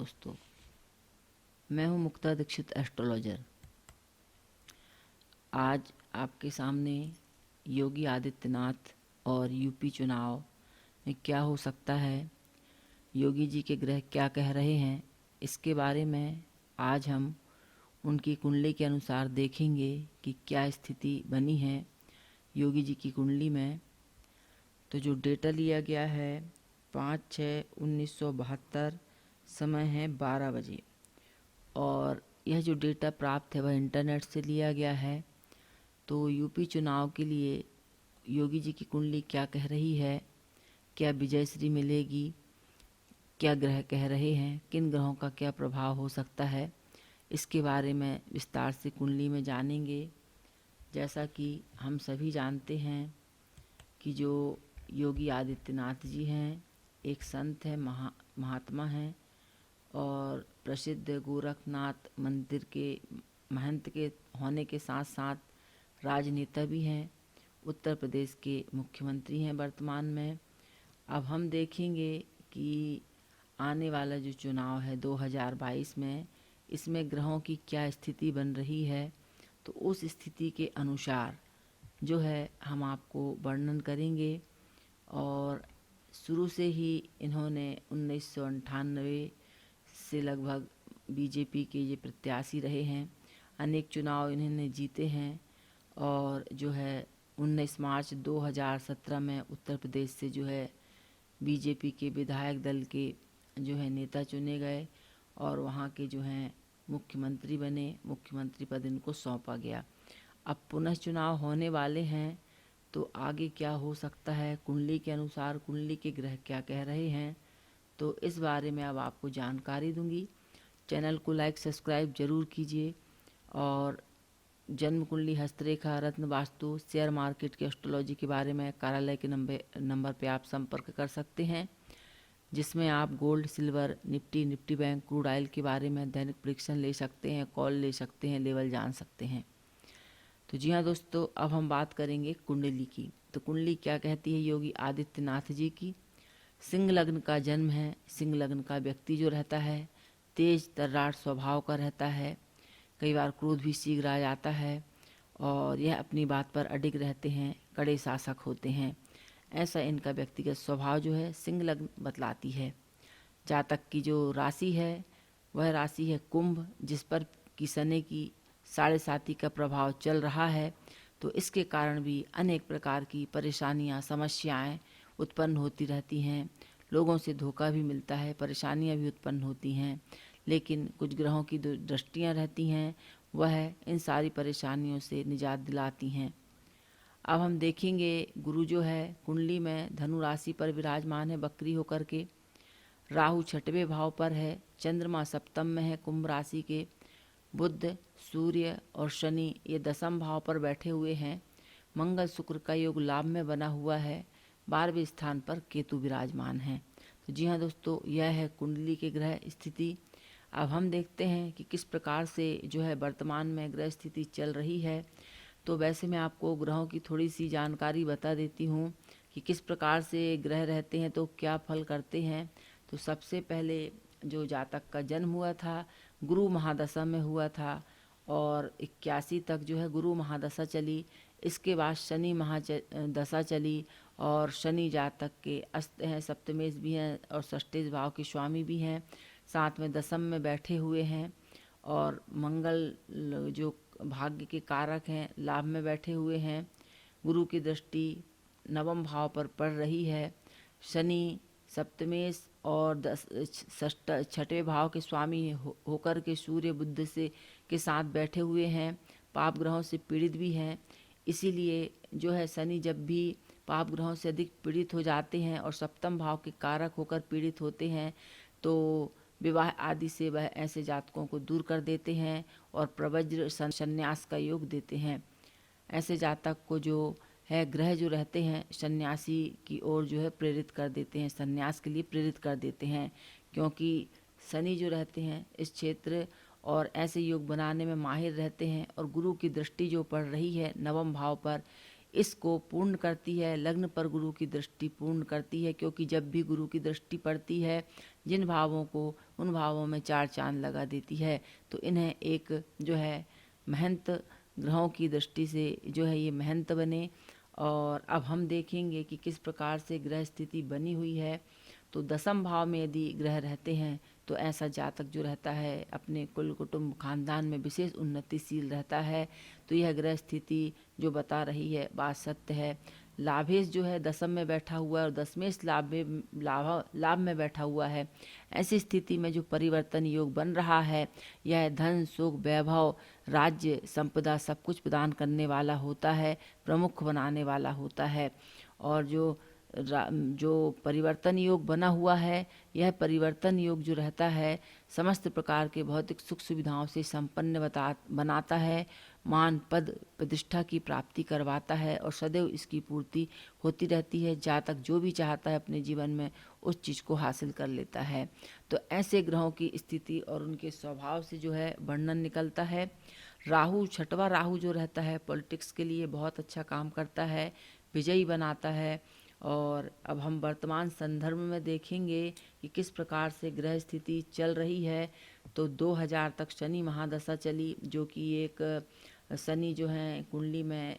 दोस्तों, मैं हूं मुक्ता दीक्षित एस्ट्रोलॉजर। आज आपके सामने योगी आदित्यनाथ और यूपी चुनाव में क्या हो सकता है, योगी जी के ग्रह क्या कह रहे हैं, इसके बारे में आज हम उनकी कुंडली के अनुसार देखेंगे कि क्या स्थिति बनी है योगी जी की कुंडली में। तो जो डेटा लिया गया है 5/6/1972, समय है 12 बजे, और यह जो डेटा प्राप्त है वह इंटरनेट से लिया गया है। तो यूपी चुनाव के लिए योगी जी की कुंडली क्या कह रही है, क्या विजयश्री मिलेगी, क्या ग्रह कह रहे हैं, किन ग्रहों का क्या प्रभाव हो सकता है, इसके बारे में विस्तार से कुंडली में जानेंगे। जैसा कि हम सभी जानते हैं कि जो योगी आदित्यनाथ जी हैं, एक संत हैं, महात्मा हैं और प्रसिद्ध गोरखनाथ मंदिर के महंत के होने के साथ साथ राजनेता भी हैं। उत्तर प्रदेश के मुख्यमंत्री हैं वर्तमान में। अब हम देखेंगे कि आने वाला जो चुनाव है 2022 में, इसमें ग्रहों की क्या स्थिति बन रही है। तो उस स्थिति के अनुसार जो है हम आपको वर्णन करेंगे। और शुरू से ही इन्होंने 1998 से लगभग बीजेपी के ये प्रत्याशी रहे हैं। अनेक चुनाव इन्होंने जीते हैं और जो है 19 मार्च 2017 में उत्तर प्रदेश से जो है बीजेपी के विधायक दल के जो है नेता चुने गए और वहाँ के जो हैं मुख्यमंत्री बने। मुख्यमंत्री पद इनको सौंपा गया। अब पुनः चुनाव होने वाले हैं, तो आगे क्या हो सकता है, कुंडली के अनुसार कुंडली के ग्रह क्या कह रहे हैं, तो इस बारे में अब आपको जानकारी दूंगी। चैनल को लाइक सब्सक्राइब जरूर कीजिए और जन्म कुंडली, हस्तरेखा, रत्न वास्तु, शेयर मार्केट की एस्ट्रोलॉजी के बारे में कार्यालय के नंबर पे आप संपर्क कर सकते हैं, जिसमें आप gold, silver, Nifty bank, crude oil के बारे में दैनिक प्रेडिक्शन ले सकते हैं, कॉल ले सकते हैं, लेवल जान सकते हैं। तो जी हाँ दोस्तों, अब हम बात करेंगे कुंडली की। तो कुंडली क्या कहती है योगी आदित्यनाथ जी की। सिंह लग्न का जन्म है। सिंह लग्न का व्यक्ति जो रहता है तेज तर्राट स्वभाव का रहता है। कई बार क्रोध भी शीघ्र आ जाता है और यह अपनी बात पर अडिग रहते हैं, कड़े शासक होते हैं। ऐसा इनका व्यक्तिगत स्वभाव जो है सिंह लग्न बतलाती है। जातक की जो राशि है वह राशि है कुंभ, जिस पर कि शनि की 7.5 का प्रभाव चल रहा है। तो इसके कारण भी अनेक प्रकार की परेशानियां, समस्याएं उत्पन्न होती रहती हैं। लोगों से धोखा भी मिलता है, परेशानियां भी उत्पन्न होती हैं। लेकिन कुछ ग्रहों की जो दृष्टियां रहती हैं वह इन सारी परेशानियों से निजात दिलाती हैं। अब हम देखेंगे गुरु जो है कुंडली में धनु राशि पर विराजमान है बकरी होकर के। राहु 6वें भाव पर है। चंद्रमा सप्तम में है कुंभ राशि के। बुध, सूर्य और शनि ये 10वें भाव पर बैठे हुए हैं। मंगल शुक्र का योग लाभ में बना हुआ है। 12वें स्थान पर केतु विराजमान है। तो जी हाँ दोस्तों, यह है कुंडली के ग्रह स्थिति। अब हम देखते हैं कि किस प्रकार से जो है वर्तमान में ग्रह स्थिति चल रही है। तो वैसे मैं आपको ग्रहों की थोड़ी सी जानकारी बता देती हूँ कि किस प्रकार से ग्रह रहते हैं तो क्या फल करते हैं। तो सबसे पहले जो जातक का जन्म हुआ था गुरु महादशा में हुआ था और 81 तक जो है गुरु महादशा चली। इसके बाद शनि महादशा चली और शनि जातक के अस्त हैं, सप्तमेश भी हैं और षष्ठेश भाव के स्वामी भी हैं, साथ में दशम में बैठे हुए हैं। और मंगल जो भाग्य के कारक हैं लाभ में बैठे हुए हैं। गुरु की दृष्टि 9वें भाव पर पड़ रही है। शनि सप्तमेश और 6वें भाव के स्वामी होकर के सूर्य बुध से के साथ बैठे हुए हैं। पाप ग्रहों से पीड़ित भी हैं। इसीलिए जो है शनि जब भी पाप ग्रहों से अधिक पीड़ित हो जाते हैं और सप्तम भाव के कारक होकर पीड़ित होते हैं, तो विवाह आदि से वह ऐसे जातकों को दूर कर देते हैं और प्रवज्र संन्यास का योग देते हैं। ऐसे जातक को जो है ग्रह जो रहते हैं सन्यासी की ओर जो है प्रेरित कर देते हैं, संन्यास के लिए प्रेरित कर देते हैं, क्योंकि शनि जो रहते हैं इस क्षेत्र और ऐसे योग बनाने में माहिर रहते हैं। और गुरु की दृष्टि जो पड़ रही है 9वें भाव पर, इसको पूर्ण करती है। लग्न पर गुरु की दृष्टि पूर्ण करती है, क्योंकि जब भी गुरु की दृष्टि पड़ती है जिन भावों को, उन भावों में 4 चांद लगा देती है। तो इन्हें एक जो है महंत ग्रहों की दृष्टि से जो है ये महंत बने। और अब हम देखेंगे कि किस प्रकार से ग्रह स्थिति बनी हुई है। तो दसम भाव में यदि ग्रह रहते हैं तो ऐसा जातक जो रहता है अपने कुल कुटुंब खानदान में विशेष उन्नतिशील रहता है। तो यह ग्रह स्थिति जो बता रही है बात सत्य है। लाभेश जो है दसम में बैठा हुआ है और दशमेश लाभ में बैठा हुआ है। ऐसी स्थिति में जो परिवर्तन योग बन रहा है यह धन सुख वैभव राज्य संपदा सब कुछ प्रदान करने वाला होता है, प्रमुख बनाने वाला होता है। और जो परिवर्तन योग बना हुआ है यह परिवर्तन योग जो रहता है समस्त प्रकार के भौतिक सुख सुविधाओं से संपन्न बनाता है, मान पद प्रतिष्ठा की प्राप्ति करवाता है और सदैव इसकी पूर्ति होती रहती है। जातक जो भी चाहता है अपने जीवन में उस चीज़ को हासिल कर लेता है। तो ऐसे ग्रहों की स्थिति और उनके स्वभाव से जो है वर्णन निकलता है। राहु, छठवां राहु जो रहता है पॉलिटिक्स के लिए बहुत अच्छा काम करता है, विजयी बनाता है। और अब हम वर्तमान संदर्भ में देखेंगे कि किस प्रकार से ग्रह स्थिति चल रही है। तो 2000 तक शनि महादशा चली, जो कि एक शनि जो है कुंडली में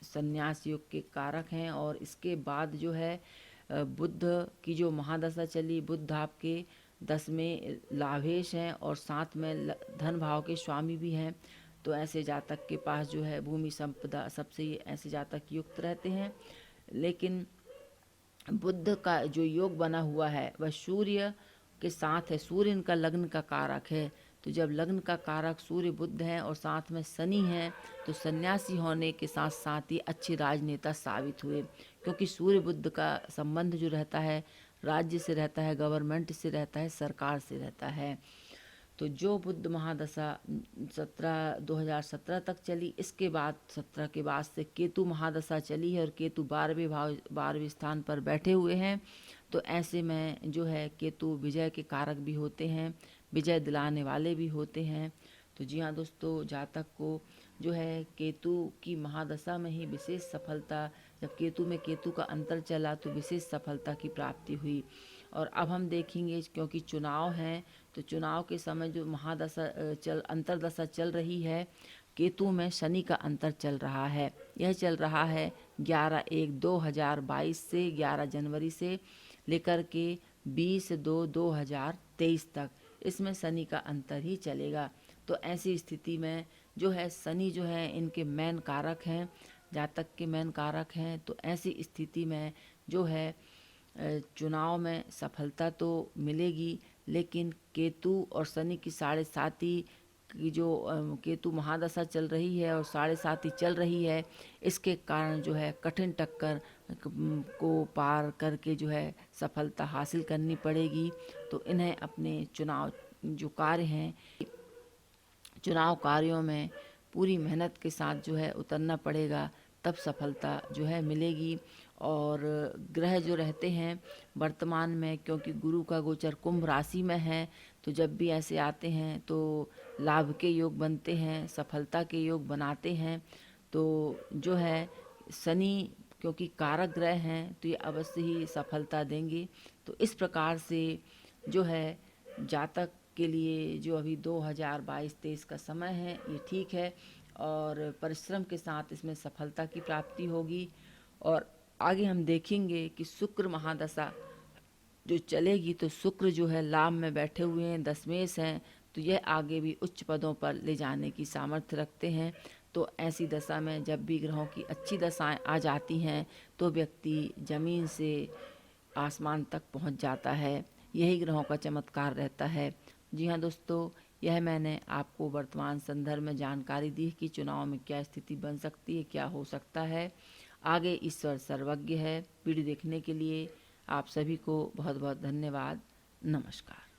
संन्यास योग के कारक हैं। और इसके बाद जो है बुध की जो महादशा चली, बुध आपके 10वें लाभेश हैं और साथ में धन भाव के स्वामी भी हैं। तो ऐसे जातक के पास जो है भूमि संपदा सबसे ऐसे जातक युक्त रहते हैं। लेकिन बुध का जो योग बना हुआ है वह सूर्य के साथ है। सूर्य इनका लग्न का कारक है। तो जब लग्न का कारक सूर्य बुध है और साथ में शनि है तो सन्यासी होने के साथ साथ ही अच्छे राजनेता साबित हुए, क्योंकि सूर्य बुध का संबंध जो रहता है राज्य से रहता है, गवर्नमेंट से रहता है, सरकार से रहता है। तो जो बुध महादशा 2017 तक चली, इसके बाद 17 के बाद से केतु महादशा चली है और केतु 12वें स्थान पर बैठे हुए हैं। तो ऐसे में जो है केतु विजय के कारक भी होते हैं, विजय दिलाने वाले भी होते हैं। तो जी हाँ दोस्तों, जातक को जो है केतु की महादशा में ही विशेष सफलता, जब केतु में केतु का अंतर चला तो विशेष सफलता की प्राप्ति हुई। और अब हम देखेंगे क्योंकि चुनाव हैं तो चुनाव के समय जो महादशा अंतरदशा चल रही है, केतु में शनि का अंतर चल रहा है। यह चल रहा है 11/1/2022 से 11 जनवरी से लेकर के 20/2/2023 तक इसमें शनि का अंतर ही चलेगा। तो ऐसी स्थिति में जो है शनि जो है इनके मेन कारक हैं, जातक के मेन कारक हैं। तो ऐसी स्थिति में जो है चुनाव में सफलता तो मिलेगी, लेकिन केतु और शनि की 7.5 की जो केतु महादशा चल रही है और 7.5 चल रही है, इसके कारण जो है कठिन टक्कर को पार करके जो है सफलता हासिल करनी पड़ेगी। तो इन्हें अपने चुनाव जो कार्य हैं, चुनाव कार्यों में पूरी मेहनत के साथ जो है उतरना पड़ेगा, तब सफलता जो है मिलेगी। और ग्रह जो रहते हैं वर्तमान में, क्योंकि गुरु का गोचर कुंभ राशि में है, तो जब भी ऐसे आते हैं तो लाभ के योग बनते हैं, सफलता के योग बनाते हैं। तो जो है शनि क्योंकि कारक ग्रह हैं तो ये अवश्य ही सफलता देंगे। तो इस प्रकार से जो है जातक के लिए जो अभी 2022-23 का समय है ये ठीक है और परिश्रम के साथ इसमें सफलता की प्राप्ति होगी। और आगे हम देखेंगे कि शुक्र महादशा जो चलेगी तो शुक्र जो है लाभ में बैठे हुए हैं, दशमेश हैं, तो यह आगे भी उच्च पदों पर ले जाने की सामर्थ्य रखते हैं। तो ऐसी दशा में जब भी ग्रहों की अच्छी दशाएं आ जाती हैं तो व्यक्ति जमीन से आसमान तक पहुंच जाता है। यही ग्रहों का चमत्कार रहता है। जी हाँ दोस्तों, यह मैंने आपको वर्तमान संदर्भ में जानकारी दी कि चुनाव में क्या स्थिति बन सकती है, क्या हो सकता है। आगे ईश्वर सर्वज्ञ है। वीडियो देखने के लिए आप सभी को बहुत बहुत धन्यवाद। नमस्कार।